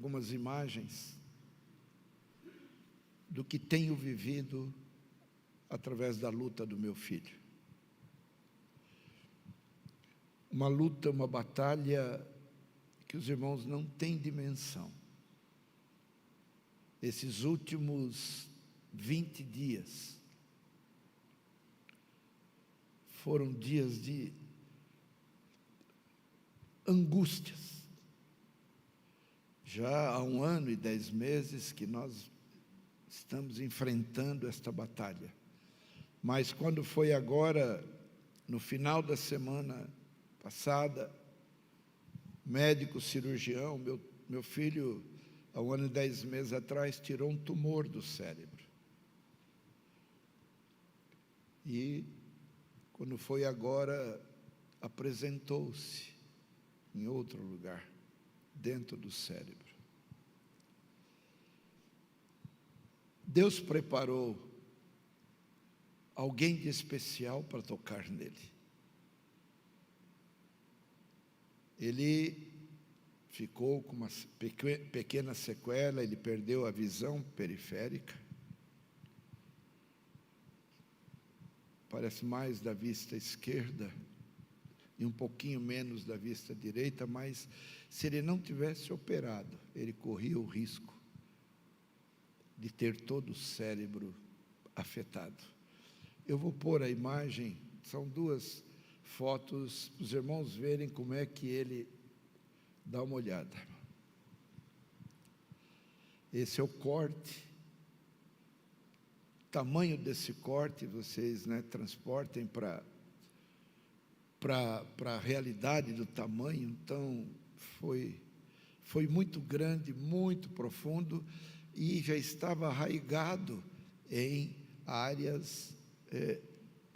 algumas imagens do que tenho vivido através da luta do meu filho. Uma luta, uma batalha que os irmãos não têm dimensão. Esses últimos 20 dias foram dias de angústias. Já há 1 ano e 10 meses que nós estamos enfrentando esta batalha. Mas quando foi agora, no final da semana passada, médico cirurgião, meu filho, há 1 ano e 10 meses atrás, tirou um tumor do cérebro. E, quando foi agora, apresentou-se em outro lugar, dentro do cérebro. Deus preparou alguém de especial para tocar nele. Ele ficou com uma pequena sequela, ele perdeu a visão periférica. Parece mais da vista esquerda e um pouquinho menos da vista direita, mas se ele não tivesse operado, ele corria o risco de ter todo o cérebro afetado. Eu vou pôr a imagem, são 2 fotos, para os irmãos verem como é que ele dá uma olhada. Esse é o corte. O tamanho desse corte, vocês transportem para a realidade do tamanho. Então, foi muito grande, muito profundo, e já estava arraigado em áreas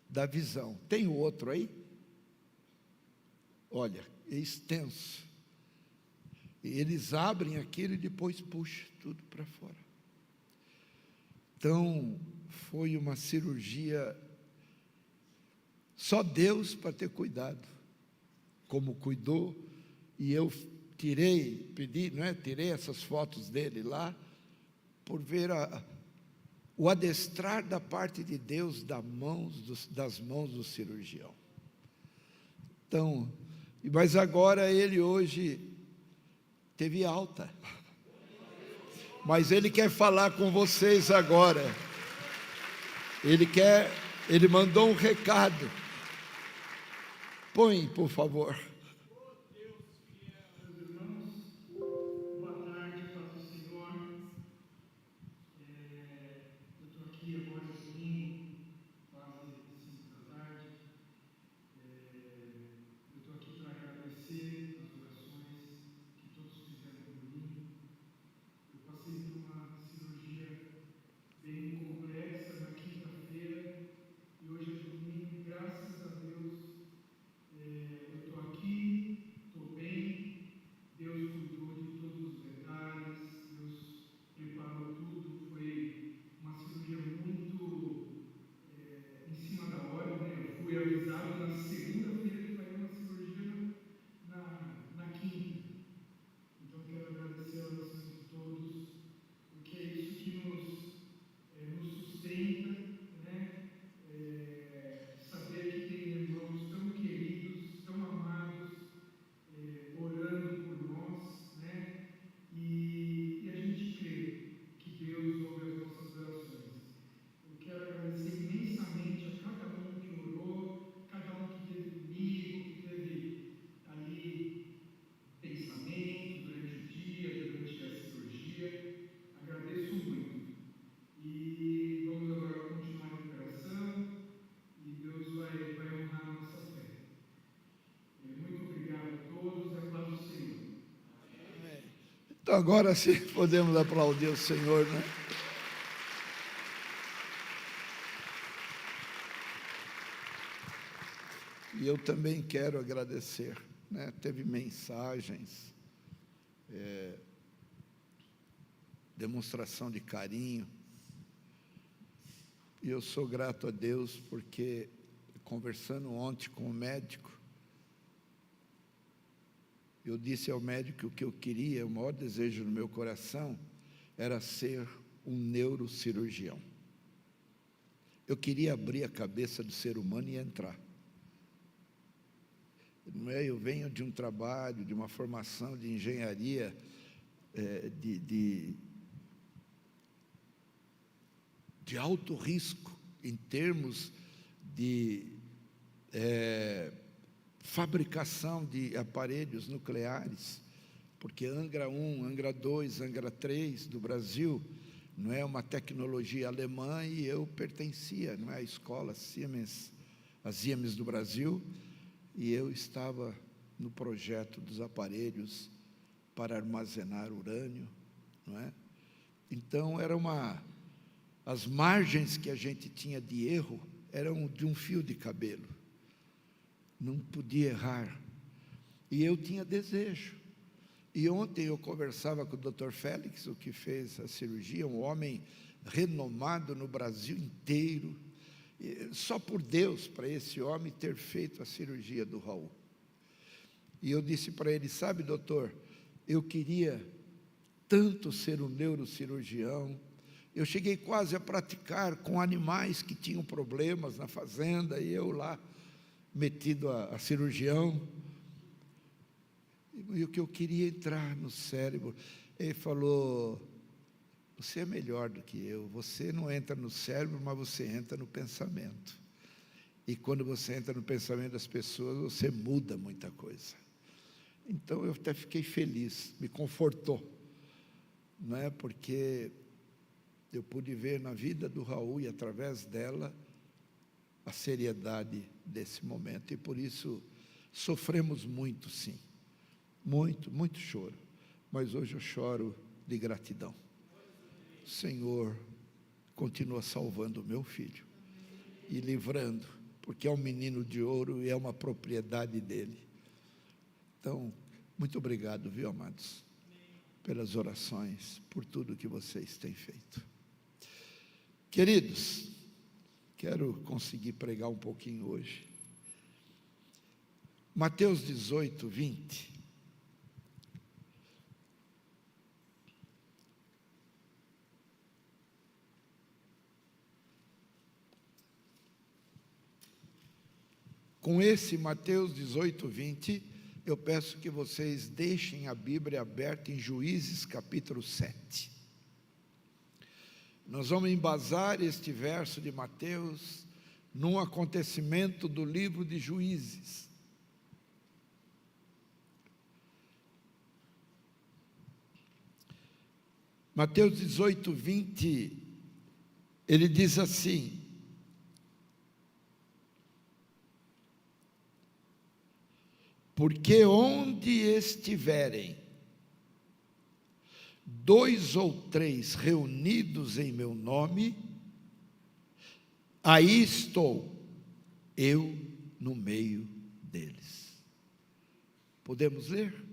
da visão. Tem o outro aí? Olha, é extenso. E eles abrem aquilo e depois puxam tudo para fora. Então, foi uma cirurgia, só Deus para ter cuidado, como cuidou, e eu tirei essas fotos dele lá, por ver o adestrar da parte de Deus das mãos do cirurgião. Então, mas agora ele hoje teve alta, mas ele quer falar com vocês agora. Ele mandou um recado. Põe, por favor. Então, agora sim, podemos aplaudir o Senhor, né? E eu também quero agradecer, né? Teve mensagens, demonstração de carinho, e eu sou grato a Deus, porque, conversando ontem com o médico, eu disse ao médico que o que eu queria, o maior desejo no meu coração, era ser um neurocirurgião. Eu queria abrir a cabeça do ser humano e entrar. Não é? Eu venho de um trabalho, de uma formação de engenharia, de alto risco, em termos de fabricação de aparelhos nucleares, porque Angra 1, Angra 2, Angra 3 do Brasil, não é uma tecnologia alemã, e eu pertencia, não é, à escola Siemens, a Siemens do Brasil, e eu estava no projeto dos aparelhos para armazenar urânio, não é? Então, as margens que a gente tinha de erro eram de um fio de cabelo, não podia errar, e eu tinha desejo. E ontem eu conversava com o Dr. Félix, o que fez a cirurgia, um homem renomado no Brasil inteiro, só por Deus, para esse homem ter feito a cirurgia do Raul. E eu disse para ele: sabe, doutor, eu queria tanto ser um neurocirurgião. Eu cheguei quase a praticar com animais que tinham problemas na fazenda, e eu lá, metido a cirurgião. E o que eu queria entrar no cérebro. Ele falou: você é melhor do que eu, você não entra no cérebro, mas você entra no pensamento. E quando você entra no pensamento das pessoas, você muda muita coisa. Então eu até fiquei feliz, me confortou, não é? Porque eu pude ver na vida do Raul, e através dela, a seriedade desse momento. E por isso sofremos muito, sim, muito, muito choro, mas hoje eu choro de gratidão. O Senhor continua salvando o meu filho e livrando, porque é um menino de ouro e é uma propriedade dele. Então, muito obrigado, viu, amados, pelas orações, por tudo que vocês têm feito. Queridos, quero conseguir pregar um pouquinho hoje. Mateus 18, 20. Com esse Mateus 18, 20, eu peço que vocês deixem a Bíblia aberta em Juízes capítulo 7. Nós vamos embasar este verso de Mateus num acontecimento do livro de Juízes. Mateus 18, 20, ele diz assim: porque onde estiverem 2 ou 3 reunidos em meu nome, aí estou eu no meio deles. Podemos ler?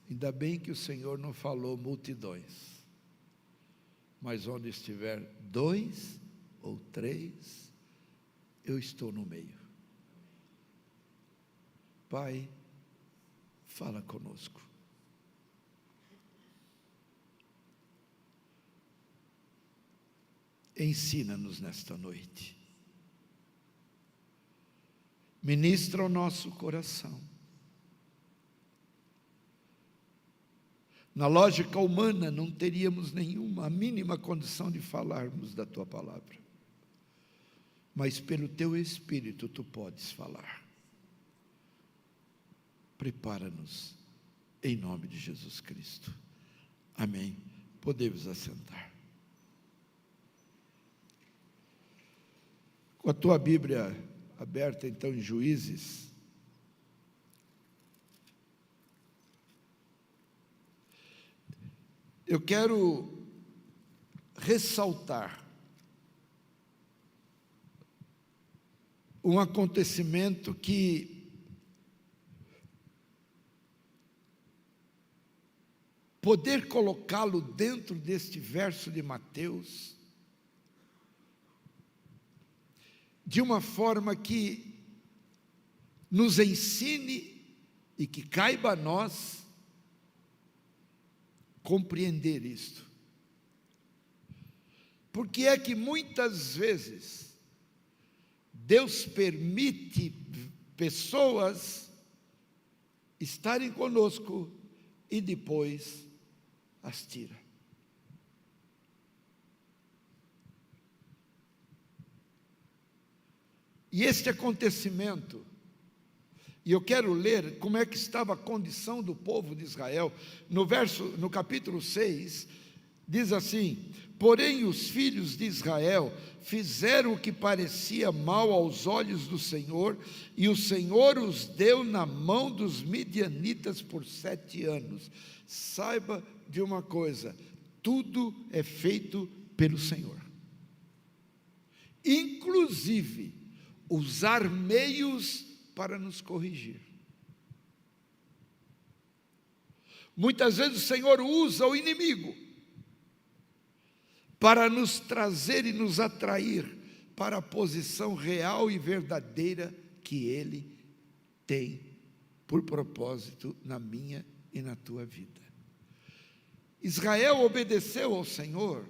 Ainda bem que o Senhor não falou multidões, mas onde estiver 2 ou 3, eu estou no meio. Pai, fala conosco. Ensina-nos nesta noite. Ministra o nosso coração. Na lógica humana, não teríamos a mínima condição de falarmos da Tua palavra. Mas pelo Teu Espírito, Tu podes falar. Prepara-nos, em nome de Jesus Cristo. Amém. Podemos assentar. Com a tua Bíblia aberta, então, em Juízes, eu quero ressaltar um acontecimento que poder colocá-lo dentro deste verso de Mateus, de uma forma que nos ensine e que caiba a nós compreender isto. Porque é que muitas vezes Deus permite pessoas estarem conosco e depois as tira. E este acontecimento, e eu quero ler como é que estava a condição do povo de Israel, no capítulo 6, diz assim: porém os filhos de Israel fizeram o que parecia mal aos olhos do Senhor, e o Senhor os deu na mão dos midianitas por 7 anos. Saiba de uma coisa, tudo é feito pelo Senhor, inclusive usar meios para nos corrigir. Muitas vezes o Senhor usa o inimigo para nos trazer e nos atrair para a posição real e verdadeira que Ele tem por propósito na minha e na tua vida. Israel obedeceu ao Senhor.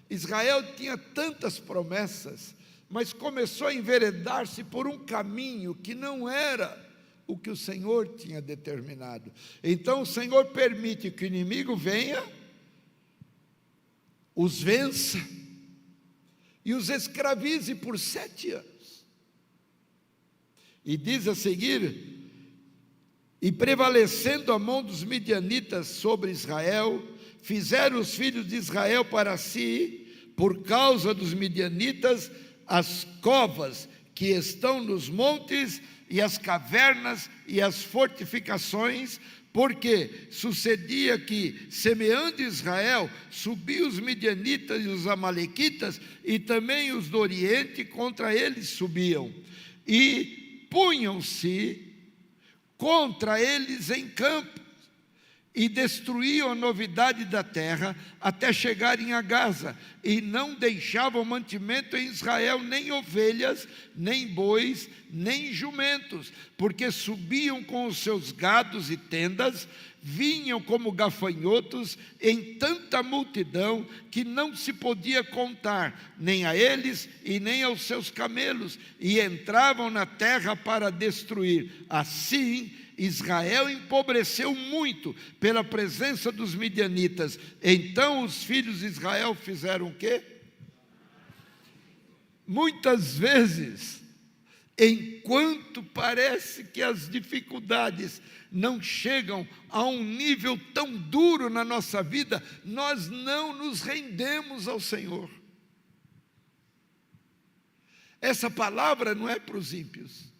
Israel tinha tantas promessas, mas começou a enveredar-se por um caminho que não era o que o Senhor tinha determinado. Então o Senhor permite que o inimigo venha, os vença e os escravize por 7 anos. E diz a seguir: e prevalecendo a mão dos midianitas sobre Israel, fizeram os filhos de Israel para si, por causa dos midianitas, as covas que estão nos montes e as cavernas e as fortificações, porque sucedia que, semeando Israel, subiam os midianitas e os amalequitas, e também os do Oriente contra eles subiam, e punham-se contra eles em campo, e destruíam a novidade da terra, até chegarem a Gaza, e não deixavam mantimento em Israel, nem ovelhas, nem bois, nem jumentos, porque subiam com os seus gados e tendas, vinham como gafanhotos em tanta multidão, que não se podia contar, nem a eles e nem aos seus camelos, e entravam na terra para destruir. Assim Israel empobreceu muito pela presença dos midianitas. Então os filhos de Israel fizeram o quê? Muitas vezes, enquanto parece que as dificuldades não chegam a um nível tão duro na nossa vida, nós não nos rendemos ao Senhor. Essa palavra não é para os ímpios.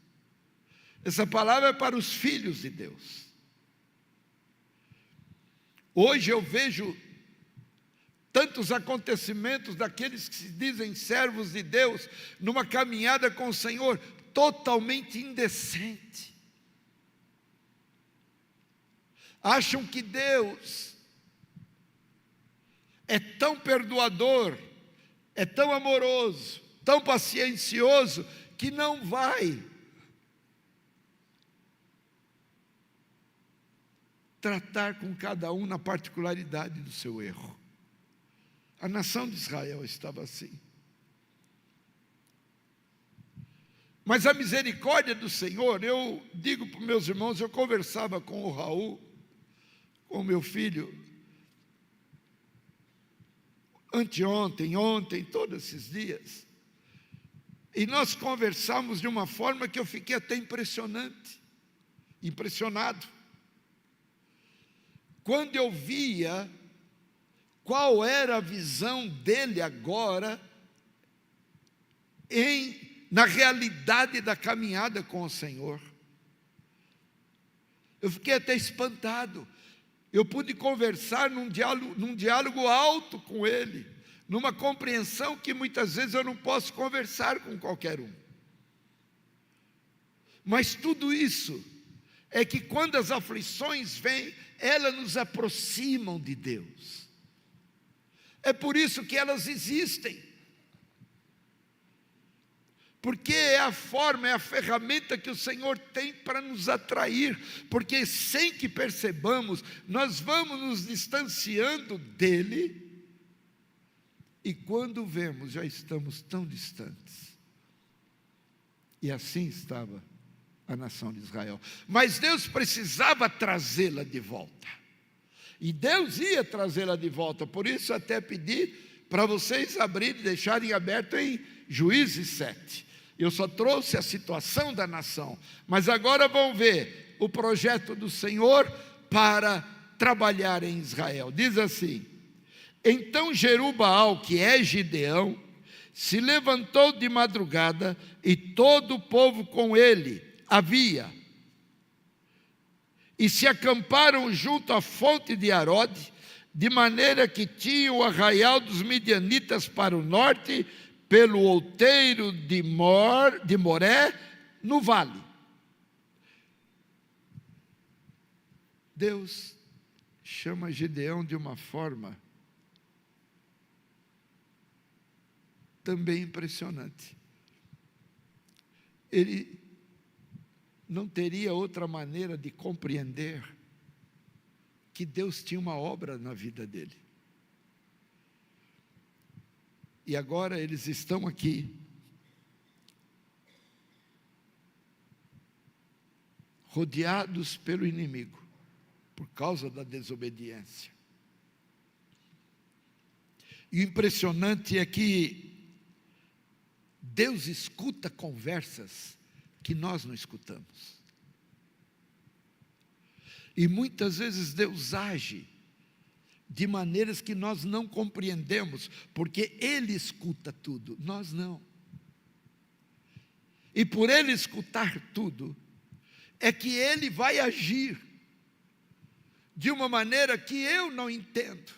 Essa palavra é para os filhos de Deus. Hoje eu vejo tantos acontecimentos daqueles que se dizem servos de Deus, numa caminhada com o Senhor, totalmente indecente. Acham que Deus é tão perdoador, é tão amoroso, tão paciencioso, que não vai tratar com cada um na particularidade do seu erro. A nação de Israel estava assim. Mas a misericórdia do Senhor, eu digo para os meus irmãos, eu conversava com o Raul, com o meu filho, anteontem, ontem, todos esses dias, e nós conversamos de uma forma que eu fiquei até impressionado. Quando eu via qual era a visão dele agora, na realidade da caminhada com o Senhor, eu fiquei até espantado. Eu pude conversar num diálogo alto com ele, numa compreensão que muitas vezes eu não posso conversar com qualquer um. Mas tudo isso é que quando as aflições vêm, elas nos aproximam de Deus. É por isso que elas existem. Porque é a forma, é a ferramenta que o Senhor tem para nos atrair. Porque sem que percebamos, nós vamos nos distanciando dEle. E quando vemos, já estamos tão distantes. E assim estava a nação de Israel. Mas Deus precisava trazê-la de volta. E Deus ia trazê-la de volta. Por isso até pedi para vocês abrirem, deixarem aberto em Juízes 7. Eu só trouxe a situação da nação. Mas agora vão ver o projeto do Senhor para trabalhar em Israel. Diz assim: então Jerubaal, que é Gideão, se levantou de madrugada e todo o povo com ele havia. E se acamparam junto à fonte de Arode, de maneira que tinham o arraial dos midianitas para o norte, pelo outeiro de Moré, no vale. Deus chama Gideão de uma forma também impressionante. Ele não teria outra maneira de compreender que Deus tinha uma obra na vida dele. E agora eles estão aqui, rodeados pelo inimigo, por causa da desobediência. E o impressionante é que Deus escuta conversas que nós não escutamos. E muitas vezes Deus age de maneiras que nós não compreendemos, porque Ele escuta tudo, nós não. E por Ele escutar tudo, é que Ele vai agir de uma maneira que eu não entendo.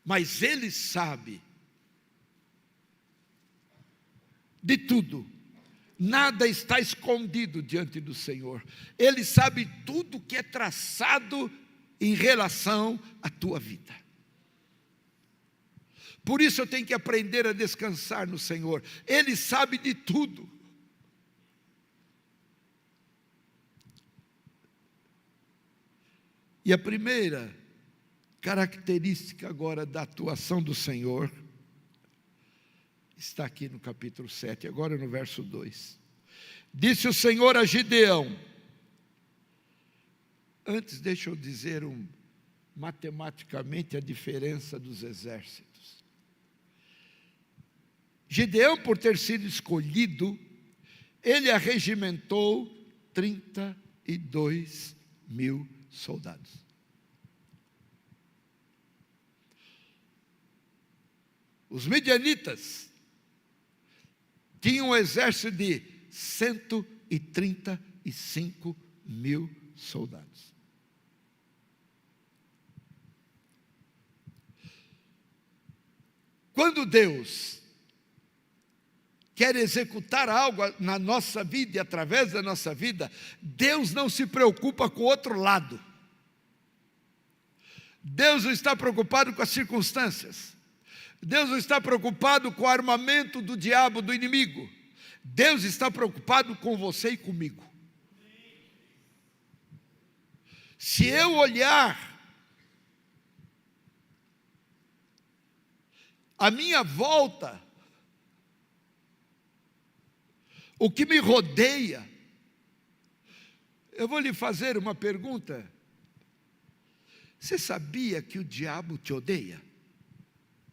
Mas Ele sabe de tudo. Nada está escondido diante do Senhor. Ele sabe tudo que é traçado em relação à tua vida. Por isso eu tenho que aprender a descansar no Senhor. Ele sabe de tudo. E a primeira característica agora da atuação do Senhor está aqui no capítulo 7, agora no verso 2. Disse o Senhor a Gideão. Antes, deixa eu dizer matematicamente a diferença dos exércitos. Gideão, por ter sido escolhido, ele arregimentou 32 mil soldados. Os midianitas tinha um exército de 135 mil soldados. Quando Deus quer executar algo na nossa vida e através da nossa vida, Deus não se preocupa com o outro lado. Deus não está preocupado com as circunstâncias. Deus não está preocupado com o armamento do diabo, do inimigo. Deus está preocupado com você e comigo. Se eu olhar à minha volta, o que me rodeia, eu vou lhe fazer uma pergunta. Você sabia que o diabo te odeia?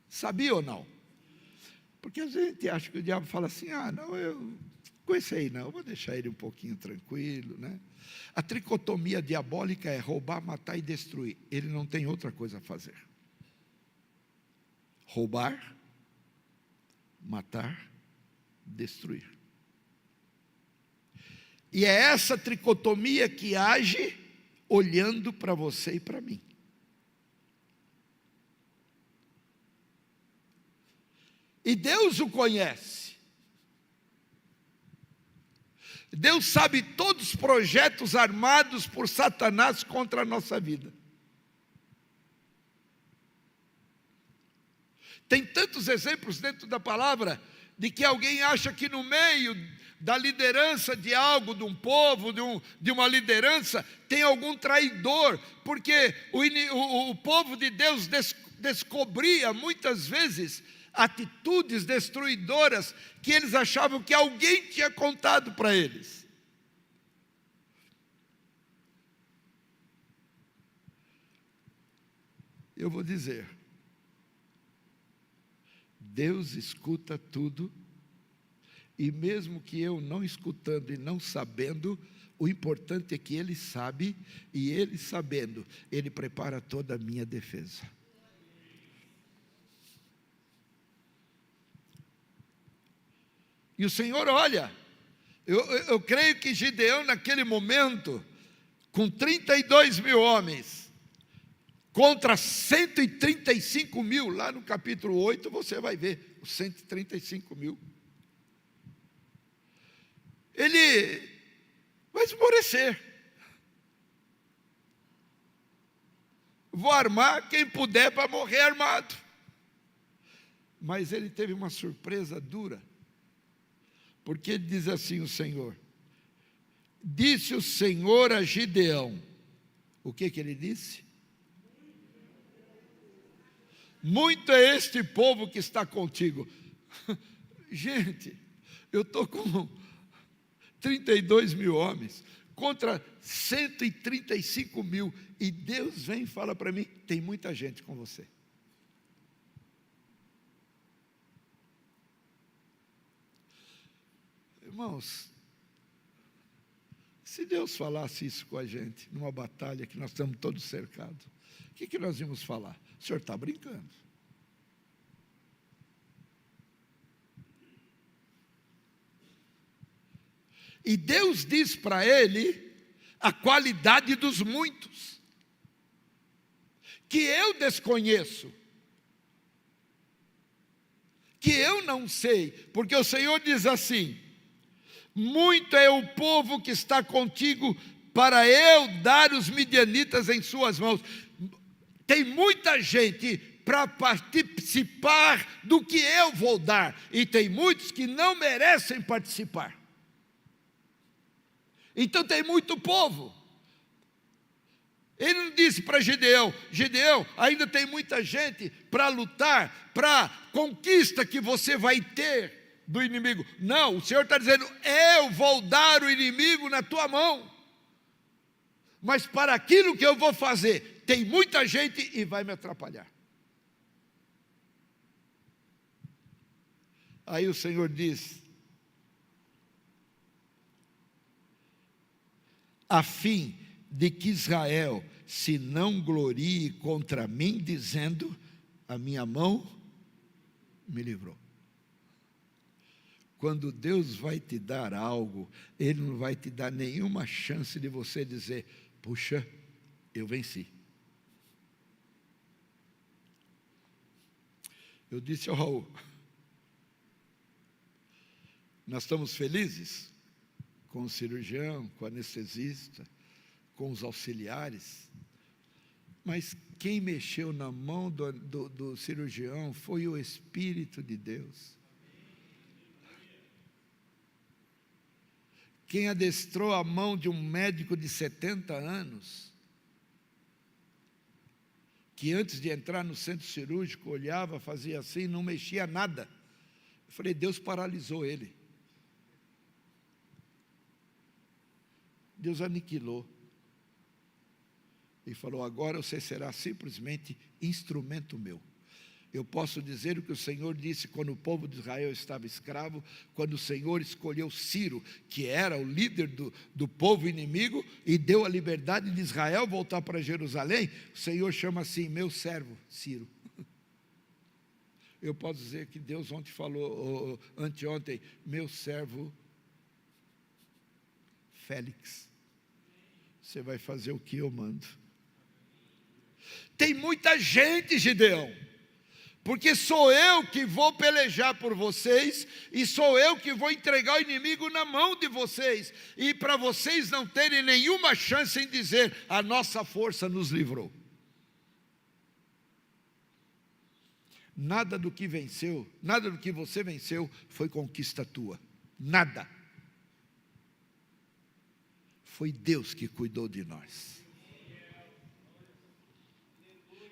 Sabia ou não? Porque a gente acha que o diabo fala assim, não, eu com esse aí não, eu vou deixar ele um pouquinho tranquilo, né? A tricotomia diabólica é roubar, matar e destruir. Ele não tem outra coisa a fazer. Roubar, matar, destruir. E é essa tricotomia que age olhando para você e para mim. E Deus o conhece. Deus sabe todos os projetos armados por Satanás contra a nossa vida. Tem tantos exemplos dentro da palavra de que alguém acha que no meio da liderança de algo, de um povo, de uma liderança, tem algum traidor, porque o povo de Deus descobria muitas vezes atitudes destruidoras que eles achavam que alguém tinha contado para eles. Eu vou dizer, Deus escuta tudo, e mesmo que eu não escutando e não sabendo, o importante é que Ele sabe, e Ele sabendo, Ele prepara toda a minha defesa. E o Senhor olha, eu creio que Gideão naquele momento, com 32 mil homens, contra 135 mil, lá no capítulo 8 você vai ver, os 135 mil. Ele vai esmorecer. Vou armar quem puder para morrer armado. Mas ele teve uma surpresa dura. Porque ele diz assim o Senhor. Disse o Senhor a Gideão. O que ele disse? Muito é este povo que está contigo. Gente, eu estou com 32 mil homens contra 135 mil. E Deus vem e fala para mim, tem muita gente com você. Irmãos, se Deus falasse isso com a gente, numa batalha que nós estamos todos cercados, o que nós íamos falar? O senhor está brincando. E Deus diz para ele a qualidade dos muitos, que eu desconheço, que eu não sei, porque o Senhor diz assim, muito é o povo que está contigo para eu dar os midianitas em suas mãos. Tem muita gente para participar do que eu vou dar, e tem muitos que não merecem participar. Então tem muito povo. Ele não disse para Gideão, Gideão, ainda tem muita gente para lutar, para a conquista que você vai ter do inimigo. Não, o Senhor está dizendo, eu vou dar o inimigo na tua mão. Mas para aquilo que eu vou fazer, tem muita gente e vai me atrapalhar. Aí o Senhor diz, a fim de que Israel se não glorie contra mim, dizendo, a minha mão me livrou. Quando Deus vai te dar algo, Ele não vai te dar nenhuma chance de você dizer, puxa, eu venci. Eu disse ao Raul, nós estamos felizes com o cirurgião, com o anestesista, com os auxiliares, mas quem mexeu na mão do cirurgião foi o Espírito de Deus. Quem adestrou a mão de um médico de 70 anos, que antes de entrar no centro cirúrgico, olhava, fazia assim, não mexia nada. Eu falei, Deus paralisou ele. Deus aniquilou. E falou, agora você será simplesmente instrumento meu. Eu posso dizer o que o Senhor disse quando o povo de Israel estava escravo, quando o Senhor escolheu Ciro, que era o líder do povo inimigo, e deu a liberdade de Israel voltar para Jerusalém. O Senhor chama assim, meu servo, Ciro. Eu posso dizer que Deus ontem falou, anteontem, meu servo Félix, você vai fazer o que eu mando. Tem muita gente, Gideão, porque sou eu que vou pelejar por vocês, e sou eu que vou entregar o inimigo na mão de vocês, e para vocês não terem nenhuma chance em dizer, a nossa força nos livrou. Nada do que venceu, nada do que você venceu, foi conquista tua, nada. Foi Deus que cuidou de nós.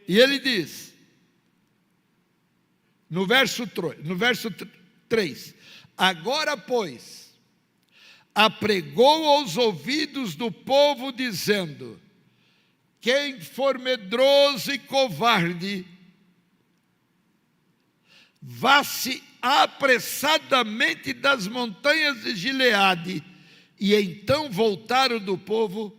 E ele diz, no verso 3, agora, pois, apregou aos ouvidos do povo, dizendo, quem for medroso e covarde, vá-se apressadamente das montanhas de Gileade. E então voltaram do povo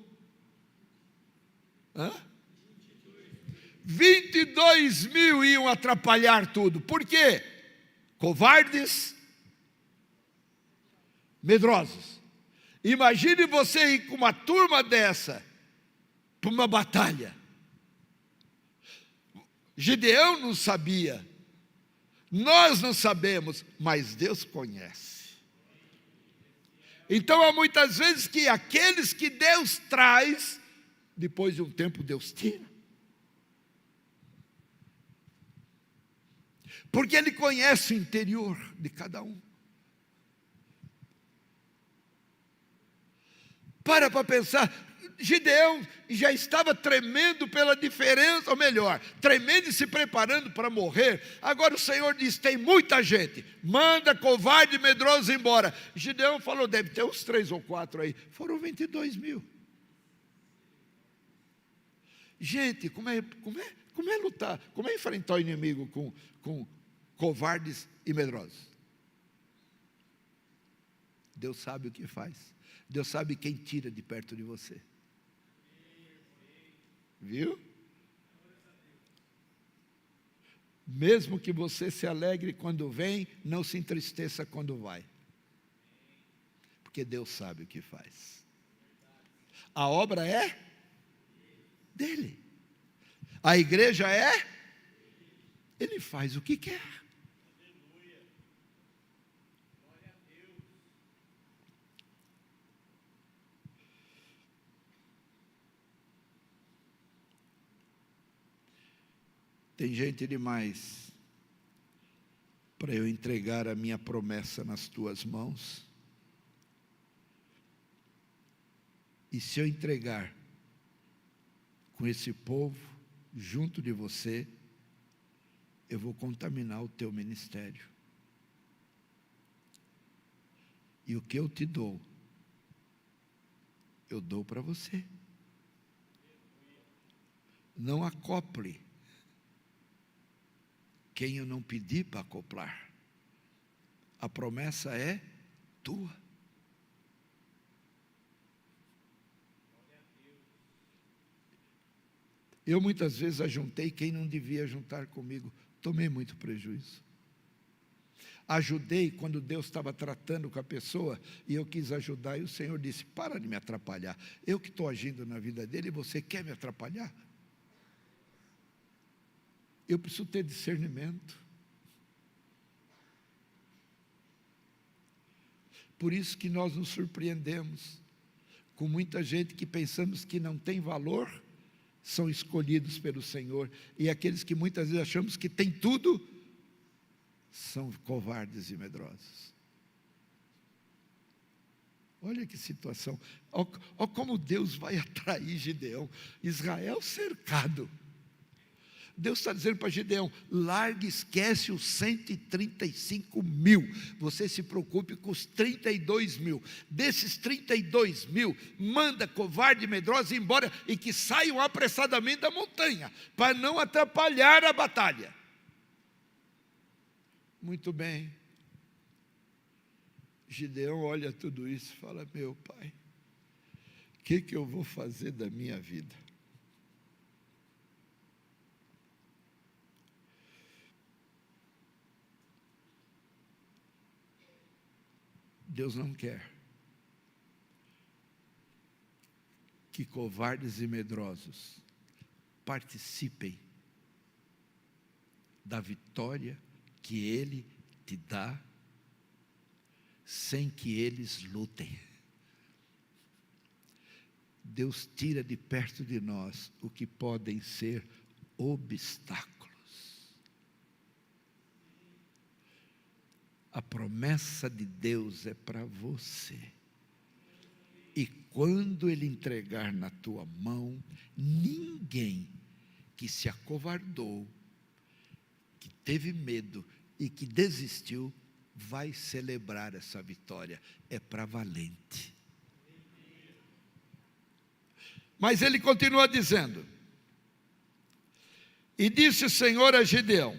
22.000 iam atrapalhar tudo. Por quê? Covardes, medrosos. Imagine você ir com uma turma dessa para uma batalha. Gideão não sabia, nós não sabemos, mas Deus conhece. Então há muitas vezes que aqueles que Deus traz, depois de um tempo Deus tira. Porque Ele conhece o interior de cada um. Para pensar, Gideão já estava tremendo pela diferença, ou melhor, tremendo e se preparando para morrer. Agora o Senhor diz, tem muita gente, manda covarde e medroso embora. Gideão falou, deve ter uns 3 ou 4 aí. Foram 22.000. Gente, como é lutar? Como é enfrentar o inimigo com covardes e medrosos? Deus sabe o que faz. Deus sabe quem tira de perto de você. Viu? Mesmo que você se alegre quando vem, não se entristeça quando vai. Porque Deus sabe o que faz. A obra é dele. A igreja é? Ele faz o que quer. Tem gente demais para eu entregar a minha promessa nas tuas mãos. E se eu entregar com esse povo junto de você, eu vou contaminar o teu ministério. E o que eu te dou, eu dou para você. Não acople quem eu não pedi para acoplar. A promessa é tua. Eu muitas vezes ajuntei quem não devia juntar comigo. Tomei muito prejuízo. Ajudei quando Deus estava tratando com a pessoa e eu quis ajudar, e o Senhor disse, para de me atrapalhar. Eu que estou agindo na vida dele e você quer me atrapalhar? Eu preciso ter discernimento. Por isso que nós nos surpreendemos com muita gente que pensamos que não tem valor, são escolhidos pelo Senhor. E aqueles que muitas vezes achamos que tem tudo, são covardes e medrosos. Olha que situação. Olha como Deus vai atrair Gideão. Israel cercado. Deus está dizendo para Gideão, largue, esquece os 135.000, você se preocupe com os 32.000, desses 32.000, manda covarde e medroso embora, e que saiam apressadamente da montanha, para não atrapalhar a batalha. Muito bem, Gideão olha tudo isso e fala, meu pai, o que eu vou fazer da minha vida? Deus não quer que covardes e medrosos participem da vitória que Ele te dá, sem que eles lutem. Deus tira de perto de nós o que podem ser obstáculos. A promessa de Deus é para você. E quando Ele entregar na tua mão, ninguém que se acovardou, que teve medo e que desistiu, vai celebrar essa vitória. É para valente. Mas ele continua dizendo: e disse o Senhor a Gideão: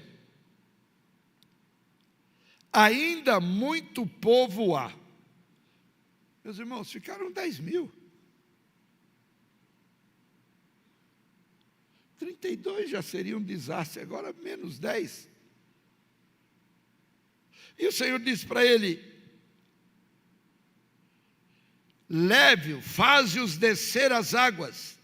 ainda muito povo há. Meus irmãos, ficaram 10.000. 32 já seria um desastre, agora menos 10. E o Senhor disse para ele: leve-o, faze-os descer as águas,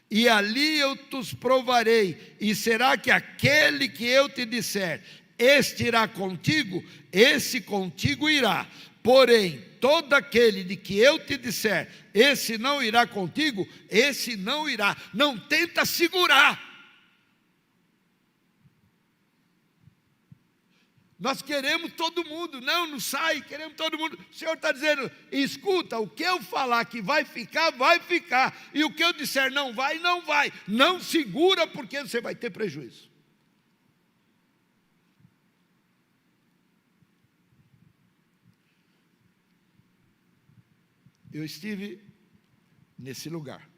e ali eu os provarei, e será que aquele que eu te disser, este irá contigo, esse contigo irá. Porém, todo aquele de que eu te disser, esse não irá contigo, esse não irá. Não tenta segurar. Nós queremos todo mundo, não sai, queremos todo mundo. O Senhor está dizendo: escuta, o que eu falar que vai ficar, e o que eu disser não vai, não vai. Não segura, porque você vai ter prejuízo. Eu estive nesse lugar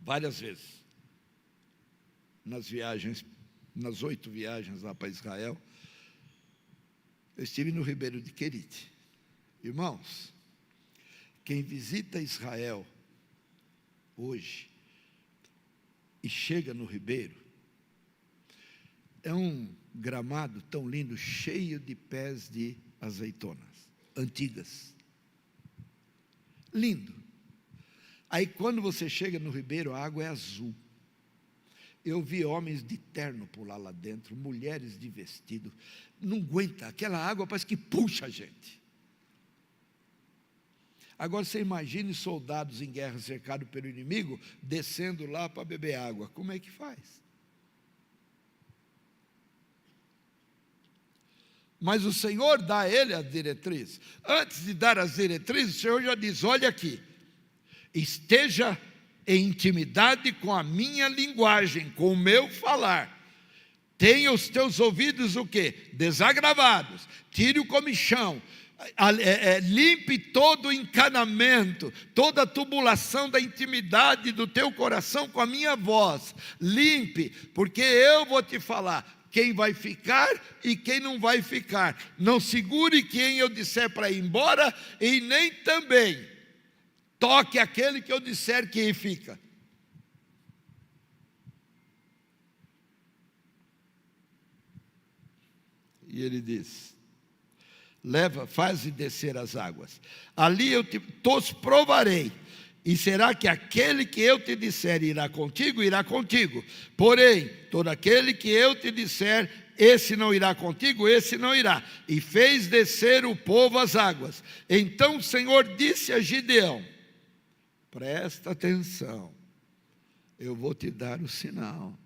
várias vezes, nas 8 viagens lá para Israel. Eu estive no Ribeiro de Querite. Irmãos, quem visita Israel hoje e chega no Ribeiro, é um gramado tão lindo, cheio de pés de azeitonas antigas. Lindo. Aí quando você chega no Ribeiro, a água é azul. Eu vi homens de terno pular lá dentro, mulheres de vestido. Não aguenta, aquela água parece que puxa a gente. Agora você imagine soldados em guerra cercados pelo inimigo, descendo lá para beber água. Como é que faz? Mas o Senhor dá a ele as diretrizes. Antes de dar as diretrizes, o Senhor já diz: olha aqui, esteja em intimidade com a minha linguagem, com o meu falar. Tenha os teus ouvidos o quê? Desagravados. Tire o comichão. Limpe todo o encanamento, toda a tubulação da intimidade do teu coração com a minha voz. Limpe, porque eu vou te falar quem vai ficar e quem não vai ficar. Não segure quem eu disser para ir embora, e nem também toque aquele que eu disser que fica. E ele diz: leva, faze descer as águas. Ali eu os provarei. E será que aquele que eu te disser irá contigo, irá contigo. Porém, todo aquele que eu te disser, esse não irá contigo, esse não irá. E fez descer o povo às águas. Então o Senhor disse a Gideão: presta atenção, eu vou te dar o sinal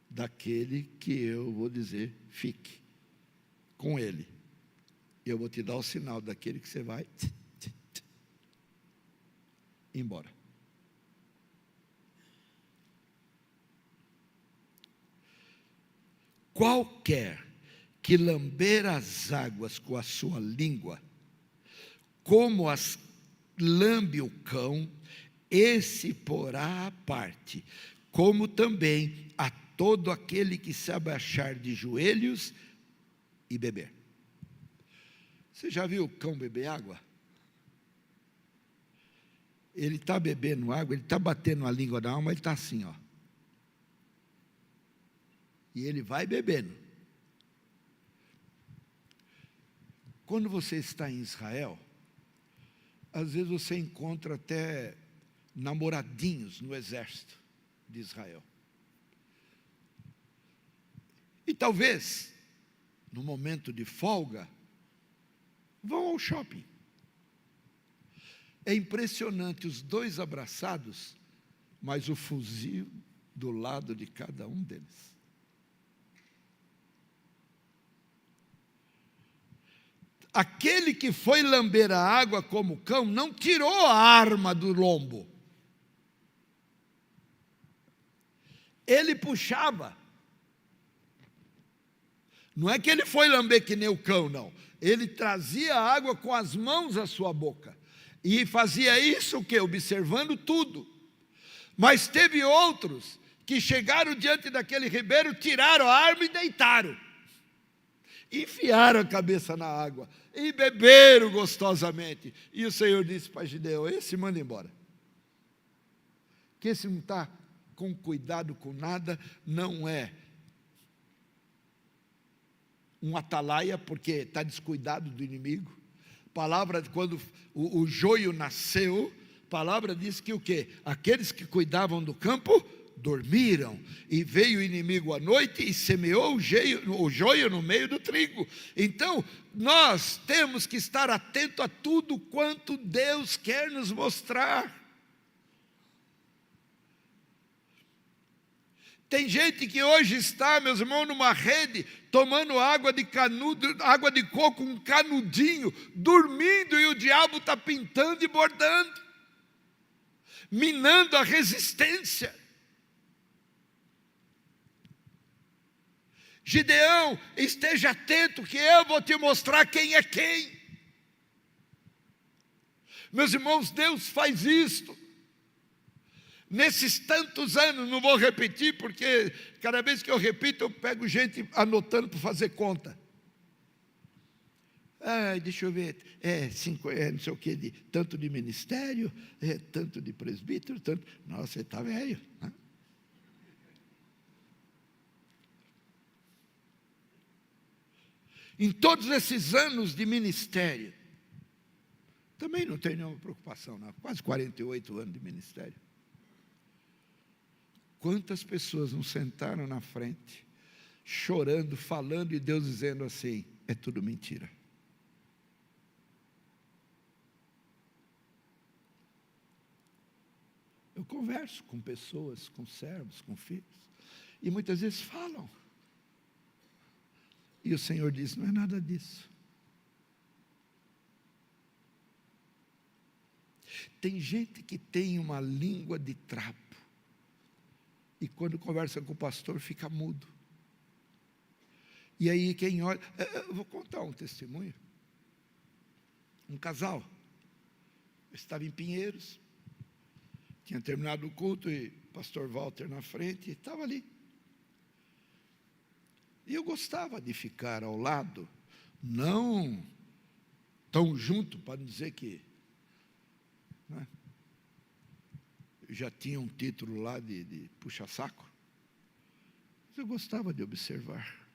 daquele que eu vou dizer, fique com ele. Eu vou te dar o sinal daquele que você vai embora. Qualquer que lamber as águas com a sua língua, como as lambe o cão, esse porá à parte, como também a todo aquele que se abaixar de joelhos e beber. Você já viu o cão beber água? Ele está bebendo água, ele está batendo a língua na alma, ele está assim, ó. E ele vai bebendo. Quando você está em Israel, às vezes você encontra até namoradinhos no exército de Israel. E talvez, no momento de folga, vão ao shopping. É impressionante, os dois abraçados, mas o fuzil do lado de cada um deles. Aquele que foi lamber a água como cão, não tirou a arma do lombo. Ele puxava. Não é que ele foi lamber que nem o cão, não. Ele trazia a água com as mãos à sua boca. E fazia isso o quê? Observando tudo. Mas teve outros que chegaram diante daquele ribeiro, tiraram a arma e deitaram. Enfiaram a cabeça na água e beberam gostosamente. E o Senhor disse para Gideão: esse manda embora. Que esse não está com cuidado com nada, não é um atalaia, porque está descuidado do inimigo. Palavra, quando o joio nasceu, a palavra diz que o quê? Aqueles que cuidavam do campo dormiram, e veio o inimigo à noite e semeou o joio no meio do trigo. Então, nós temos que estar atento a tudo quanto Deus quer nos mostrar. Tem gente que hoje está, meus irmãos, numa rede, tomando água de canudo, água de coco, um canudinho, dormindo, e o diabo está pintando e bordando, minando a resistência. Gideão, esteja atento, que eu vou te mostrar quem é quem. Meus irmãos, Deus faz isto. Nesses tantos anos, não vou repetir, porque cada vez que eu repito, eu pego gente anotando para fazer conta. Deixa eu ver, não sei o que, tanto de ministério, tanto de presbítero, tanto. Nossa, você está velho, né? Em todos esses anos de ministério, também não tenho nenhuma preocupação, não. Quase 48 anos de ministério. Quantas pessoas não sentaram na frente, chorando, falando, e Deus dizendo assim: é tudo mentira. Eu converso com pessoas, com servos, com filhos, e muitas vezes falam. E o Senhor diz: não é nada disso. Tem gente que tem uma língua de trapo, e quando conversa com o pastor fica mudo. E aí quem olha, eu vou contar um testemunho. Um casal estava em Pinheiros, tinha terminado o culto, e o pastor Walter na frente, estava ali. E eu gostava de ficar ao lado, não tão junto, para não dizer que, né, eu já tinha um título lá de puxa-saco. Mas eu gostava de observar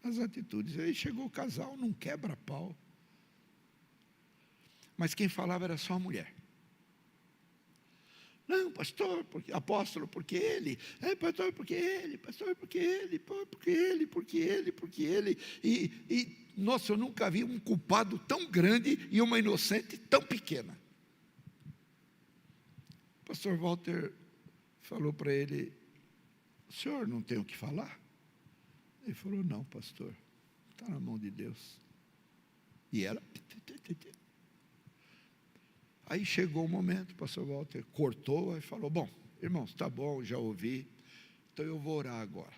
as atitudes. Aí chegou o casal, num quebra-pau. Mas quem falava era só a mulher. Não, pastor, porque, apóstolo, porque ele, pastor, porque ele, pastor, porque ele, porque ele, porque ele, porque ele, nossa, eu nunca vi um culpado tão grande e uma inocente tão pequena. O pastor Walter falou para ele: o senhor não tem o que falar? Ele falou: não, pastor, está na mão de Deus. E ela... Aí chegou o momento, o pastor Walter cortou e falou: bom, irmãos, está bom, já ouvi, então eu vou orar agora.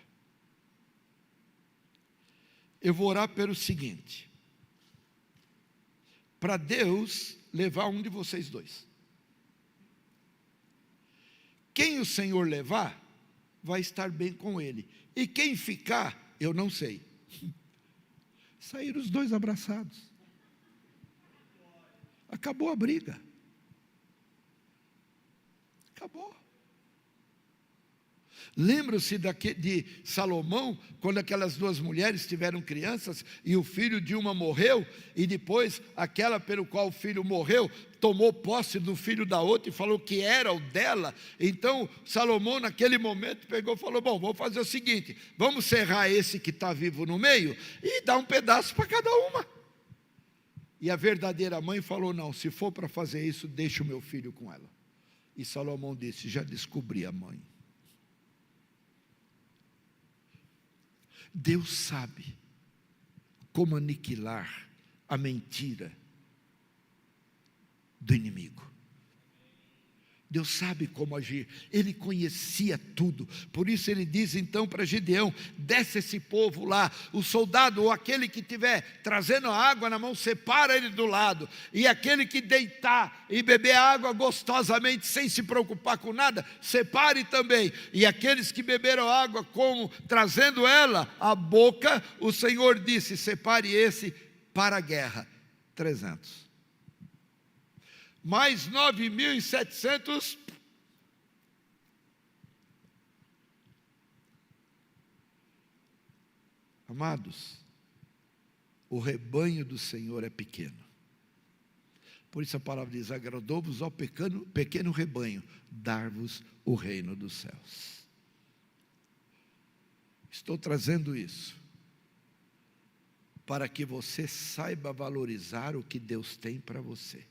Eu vou orar pelo seguinte: para Deus levar um de vocês dois. Quem o Senhor levar, vai estar bem com ele. E quem ficar, eu não sei. Saíram os dois abraçados. Acabou a briga. Acabou. Lembram-se de Salomão, quando aquelas duas mulheres tiveram crianças e o filho de uma morreu, e depois aquela pelo qual o filho morreu tomou posse do filho da outra e falou que era o dela. Então Salomão naquele momento pegou e falou: bom, vamos fazer o seguinte, vamos serrar esse que está vivo no meio e dar um pedaço para cada uma. E a verdadeira mãe falou: não, se for para fazer isso, deixa o meu filho com ela. E Salomão disse: já descobri a mãe. Deus sabe como aniquilar a mentira do inimigo. Deus sabe como agir, Ele conhecia tudo. Por isso Ele diz então para Gideão: desce esse povo lá, o soldado ou aquele que estiver trazendo a água na mão, separa ele do lado, e aquele que deitar e beber a água gostosamente, sem se preocupar com nada, separe também. E aqueles que beberam água como trazendo ela à boca, o Senhor disse: separe esse para a guerra. 300. Mais 9.700. Amados, o rebanho do Senhor é pequeno. Por isso a palavra diz: agradou-vos ao pequeno rebanho dar-vos o reino dos céus. Estou trazendo isso para que você saiba valorizar o que Deus tem para você.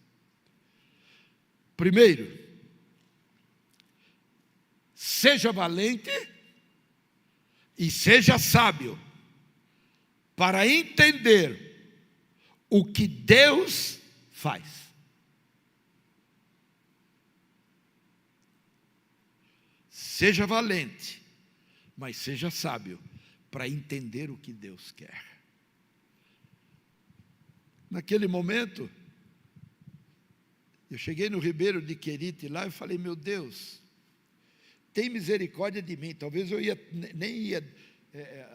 Primeiro, seja valente e seja sábio para entender o que Deus faz. Seja valente, mas seja sábio para entender o que Deus quer. Naquele momento, eu cheguei no Ribeiro de Querite lá e falei: meu Deus, tem misericórdia de mim. Talvez eu nem ia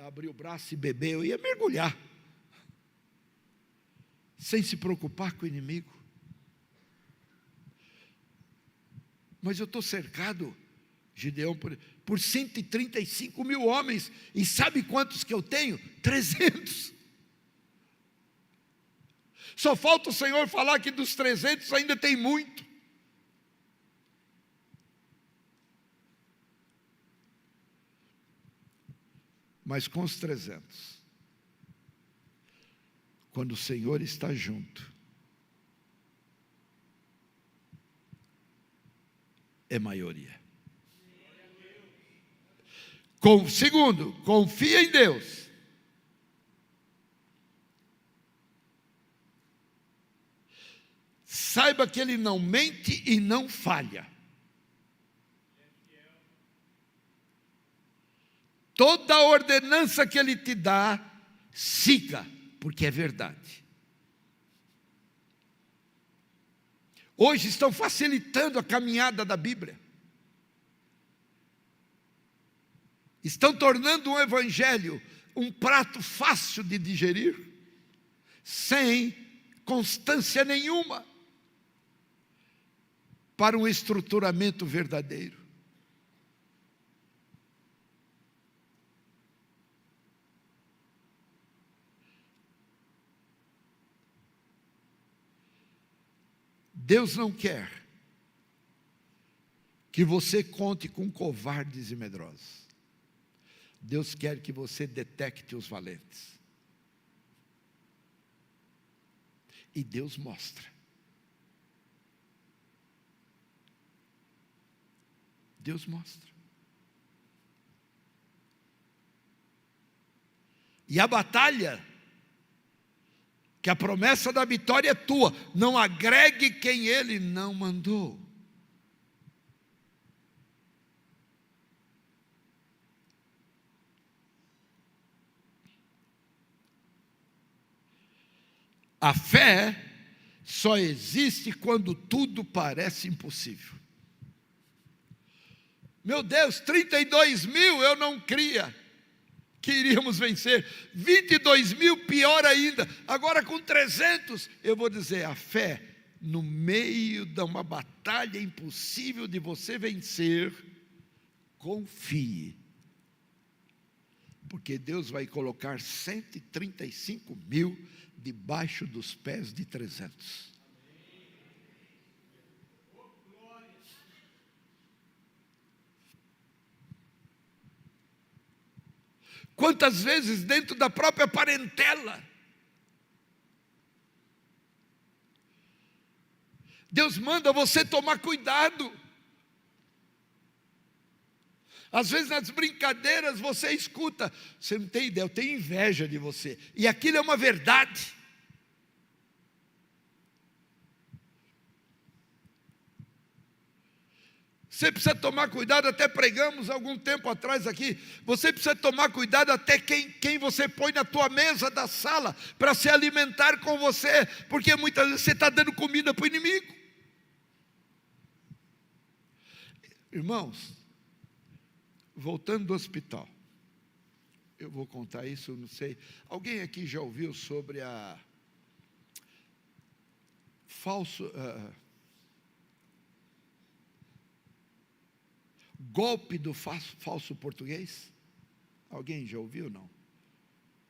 abrir o braço e beber, eu ia mergulhar, sem se preocupar com o inimigo. Mas eu estou cercado, Gideão, por 135 mil homens, e sabe quantos que eu tenho? 300. Só falta o Senhor falar que dos 300 ainda tem muito. Mas com os 300, quando o Senhor está junto, é maioria. Segundo, confia em Deus. Saiba que Ele não mente e não falha. Toda a ordenança que Ele te dá, siga, porque é verdade. Hoje estão facilitando a caminhada da Bíblia. Estão tornando o Evangelho um prato fácil de digerir, sem constância nenhuma para um estruturamento verdadeiro. Deus não quer que você conte com covardes e medrosos. Deus quer que você detecte os valentes. E Deus mostra. Deus mostra. E a batalha, que a promessa da vitória é tua, não agregue quem Ele não mandou. A fé só existe quando tudo parece impossível. Meu Deus, 32 mil eu não cria que iríamos vencer, 22 mil pior ainda, agora com 300, eu vou dizer, a fé no meio de uma batalha impossível de você vencer, confie, porque Deus vai colocar 135 mil debaixo dos pés de 300. Quantas vezes dentro da própria parentela, Deus manda você tomar cuidado. Às vezes nas brincadeiras você escuta, você não tem ideia, eu tenho inveja de você. E aquilo é uma verdade. Você precisa tomar cuidado, até pregamos algum tempo atrás aqui, você precisa tomar cuidado até quem você põe na tua mesa da sala para se alimentar com você, porque muitas vezes você está dando comida para o inimigo. Irmãos, voltando do hospital, eu vou contar isso, não sei, alguém aqui já ouviu sobre a golpe do falso português? Alguém já ouviu, não?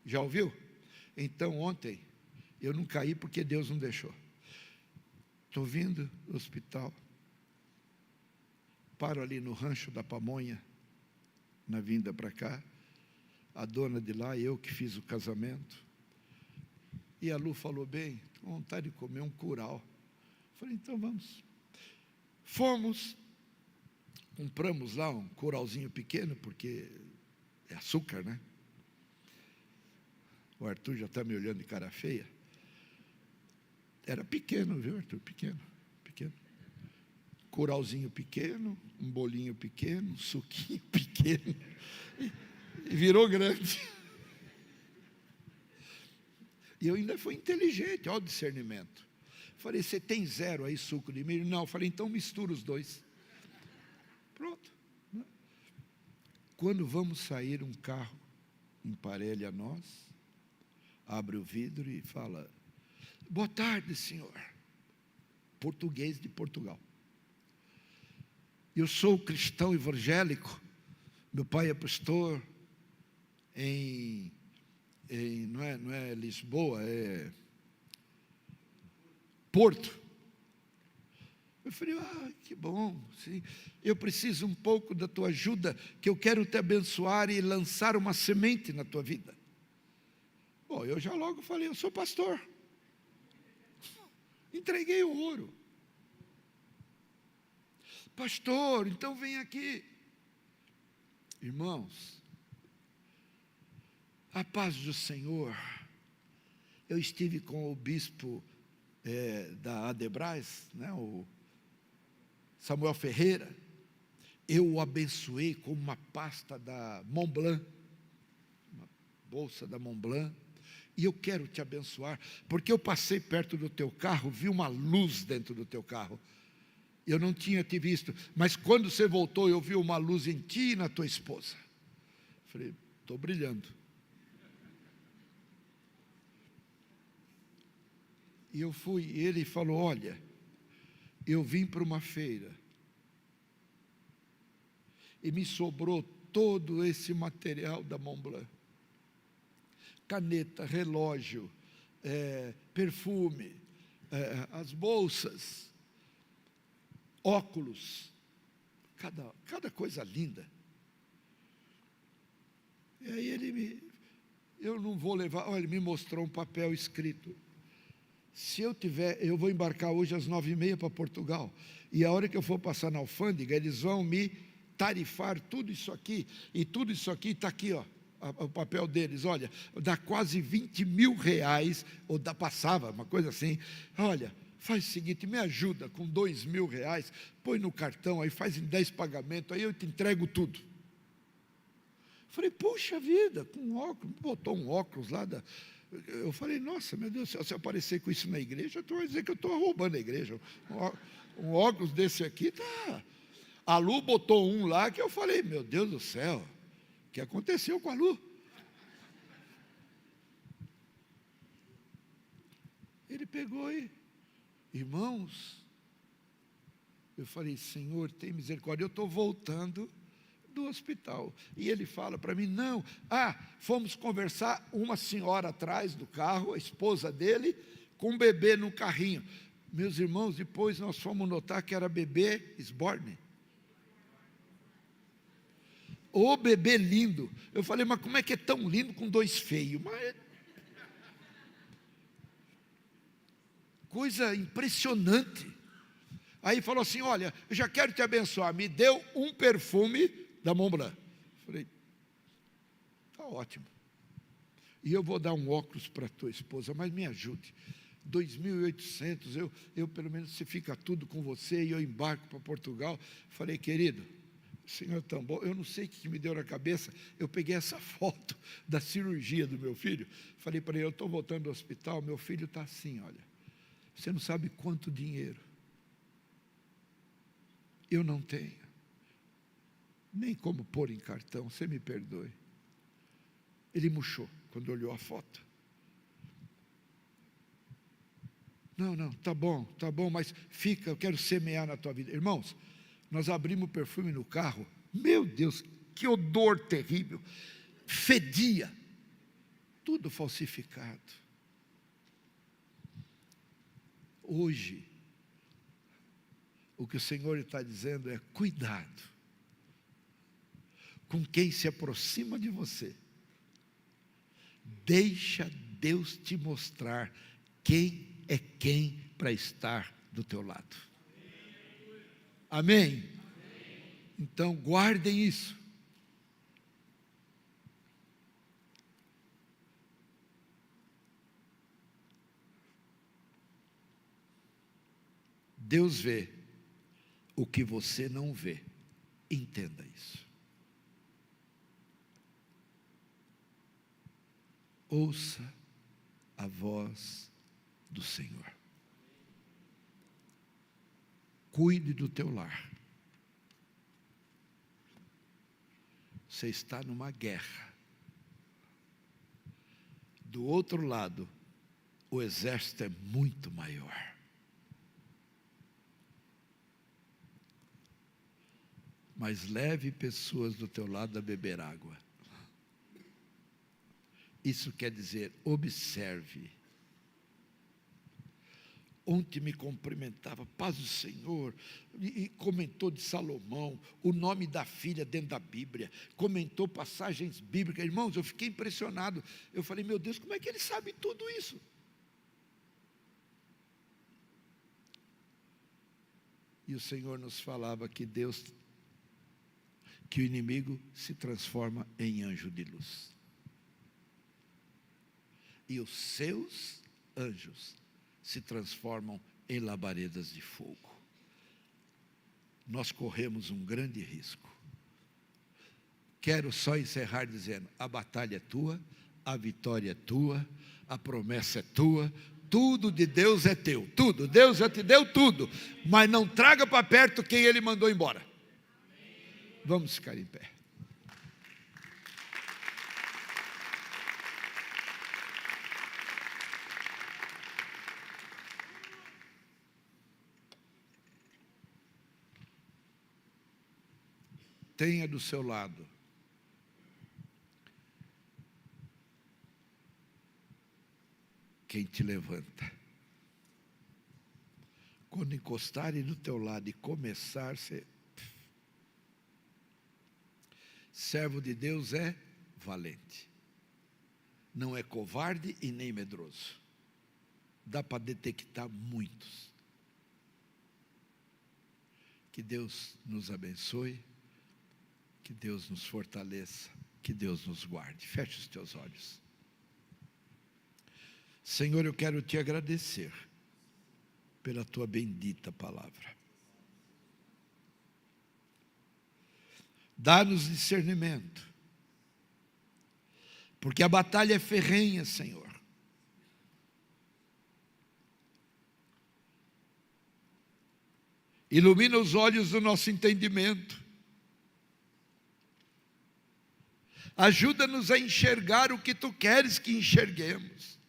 Já ouviu? Então ontem, eu não caí porque Deus não deixou. Estou vindo do hospital, paro ali no rancho da Pamonha, na vinda para cá, a dona de lá, eu que fiz o casamento, e a Lu falou, bem, com vontade de comer um curau. Falei, então vamos. Fomos, compramos lá um curauzinho pequeno, porque é açúcar, né? O Arthur já está me olhando de cara feia. Era pequeno, viu, Arthur? Pequeno. Curauzinho pequeno, um bolinho pequeno, um suquinho pequeno, e virou grande. E eu ainda fui inteligente, olha o discernimento. Falei, você tem 0 aí suco de milho? Não, falei, então mistura os dois. Pronto. Quando vamos sair, um carro emparelha nós, abre o vidro e fala, boa tarde, senhor. Português de Portugal. Eu sou cristão evangélico, meu pai é pastor não é Lisboa, é Porto. Eu falei, que bom, sim. Eu preciso um pouco da tua ajuda, que eu quero te abençoar e lançar uma semente na tua vida. Bom, eu já logo falei, eu sou pastor. Entreguei o ouro. Pastor, então vem aqui. Irmãos, a paz do Senhor. Eu estive com o bispo da Adebras, né, o Samuel Ferreira. Eu o abençoei com uma pasta da Montblanc, uma bolsa da Montblanc. E eu quero te abençoar, porque eu passei perto do teu carro, vi uma luz dentro do teu carro. Eu não tinha te visto, mas quando você voltou, eu vi uma luz em ti e na tua esposa. Falei, estou brilhando. E eu fui, e ele falou, olha, eu vim para uma feira, e me sobrou todo esse material da Montblanc. Caneta, relógio, perfume, as bolsas, óculos, cada coisa linda. E aí eu não vou levar, olha, ele me mostrou um papel escrito. Se eu vou embarcar hoje às 9h30 para Portugal, e a hora que eu for passar na alfândega, eles vão me tarifar tudo isso aqui, e tudo isso aqui está aqui, ó, o papel deles, olha, dá quase 20 mil reais, ou passava, uma coisa assim, olha, faz o seguinte, me ajuda com 2 mil reais, põe no cartão, aí faz em 10 pagamentos, aí eu te entrego tudo. Falei, puxa vida, com óculos, botou um óculos lá eu falei, nossa, meu Deus, se eu aparecer com isso na igreja, tu vai dizer que eu estou roubando a igreja. Um óculos desse aqui, tá. A Lu botou um lá que eu falei, meu Deus do céu, o que aconteceu com a Lu? Ele pegou e, irmãos, eu falei, Senhor, tem misericórdia, eu estou voltando, do hospital. E ele fala para mim, não, fomos conversar, uma senhora atrás do carro, a esposa dele, com um bebê no carrinho. Meus irmãos, depois nós fomos notar que era bebê Sborne. Ô bebê lindo. Eu falei, mas como é que é tão lindo com dois feios? Mas coisa impressionante. Aí falou assim, olha, eu já quero te abençoar, me deu um perfume da Montblanc. Falei, está ótimo. E eu vou dar um óculos para a tua esposa, mas me ajude. 2.800, eu pelo menos se fica tudo com você e eu embarco para Portugal. Falei, querido, o senhor é tão bom, eu não sei o que me deu na cabeça, eu peguei essa foto da cirurgia do meu filho, falei para ele, eu estou voltando do hospital, meu filho está assim, olha, você não sabe quanto dinheiro eu não tenho, nem como pôr em cartão, você me perdoe. Ele murchou quando olhou a foto. Não, tá bom, mas fica, eu quero semear na tua vida. Irmãos, nós abrimos o perfume no carro, meu Deus, que odor terrível, fedia, tudo falsificado. Hoje, o que o Senhor está dizendo é, cuidado com quem se aproxima de você. Deixa Deus te mostrar quem é quem para estar do teu lado. Amém? Então guardem isso. Deus vê o que você não vê. Entenda isso. Ouça a voz do Senhor. Cuide do teu lar. Você está numa guerra. Do outro lado, o exército é muito maior. Mas leve pessoas do teu lado a beber água. Isso quer dizer, observe. Ontem me cumprimentava, paz do Senhor, e comentou de Salomão, o nome da filha dentro da Bíblia, comentou passagens bíblicas. Irmãos, eu fiquei impressionado. Eu falei, meu Deus, como é que ele sabe tudo isso? E o Senhor nos falava que que o inimigo se transforma em anjo de luz. E os seus anjos se transformam em labaredas de fogo. Nós corremos um grande risco. Quero só encerrar dizendo, a batalha é tua, a vitória é tua, a promessa é tua, tudo de Deus é teu, tudo, Deus já te deu tudo, mas não traga para perto quem Ele mandou embora. Vamos ficar em pé. Tenha do seu lado quem te levanta. Quando encostarem do teu lado e começar, servo de Deus é valente, não é covarde e nem medroso. Dá para detectar muitos. Que Deus nos abençoe, que Deus nos fortaleça, que Deus nos guarde. Feche os teus olhos. Senhor, eu quero te agradecer pela tua bendita palavra. Dá-nos discernimento, porque a batalha é ferrenha, Senhor. Ilumina os olhos do nosso entendimento. Ajuda-nos a enxergar o que Tu queres que enxerguemos.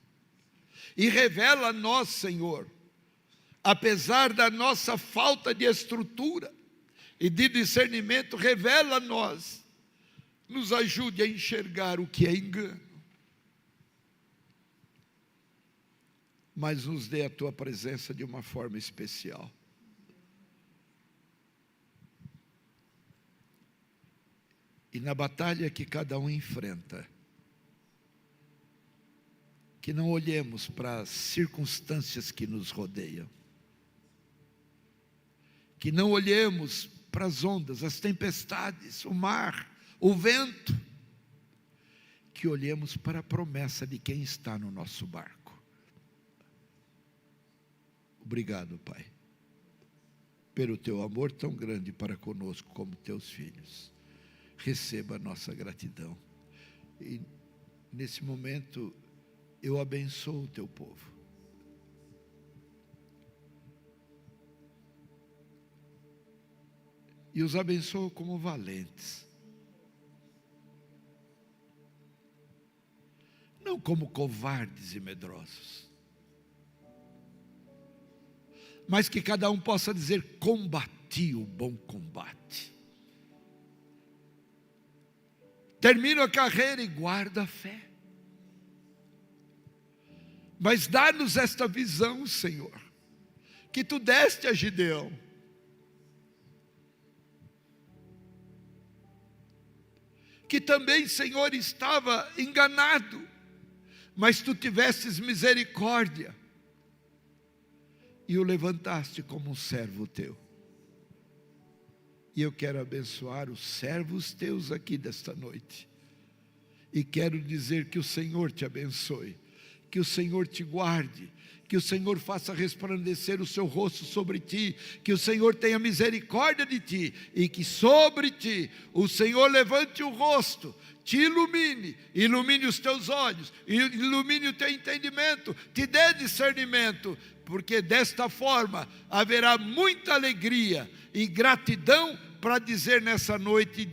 E revela a nós, Senhor, apesar da nossa falta de estrutura, e de discernimento, revela a nós, nos ajude a enxergar o que é engano, mas nos dê a tua presença de uma forma especial. E na batalha que cada um enfrenta, que não olhemos para as circunstâncias que nos rodeiam, que não olhemos para as ondas, as tempestades, o mar, o vento, que olhemos para a promessa de quem está no nosso barco. Obrigado, Pai, pelo teu amor tão grande para conosco como teus filhos. Receba a nossa gratidão. E nesse momento eu abençoo o teu povo. E os abençoo como valentes. Não como covardes e medrosos. Mas que cada um possa dizer: combati o bom combate. Termino a carreira e guardo a fé. Mas dá-nos esta visão, Senhor, que tu deste a Gideão. Que também, Senhor, estava enganado, mas tu tivestes misericórdia e o levantaste como um servo teu. E eu quero abençoar os servos teus aqui desta noite. E quero dizer que o Senhor te abençoe, que o Senhor te guarde, que o Senhor faça resplandecer o seu rosto sobre ti, que o Senhor tenha misericórdia de ti, e que sobre ti o Senhor levante o rosto, te ilumine, ilumine os teus olhos, ilumine o teu entendimento, te dê discernimento, porque desta forma haverá muita alegria e gratidão para dizer nessa noite: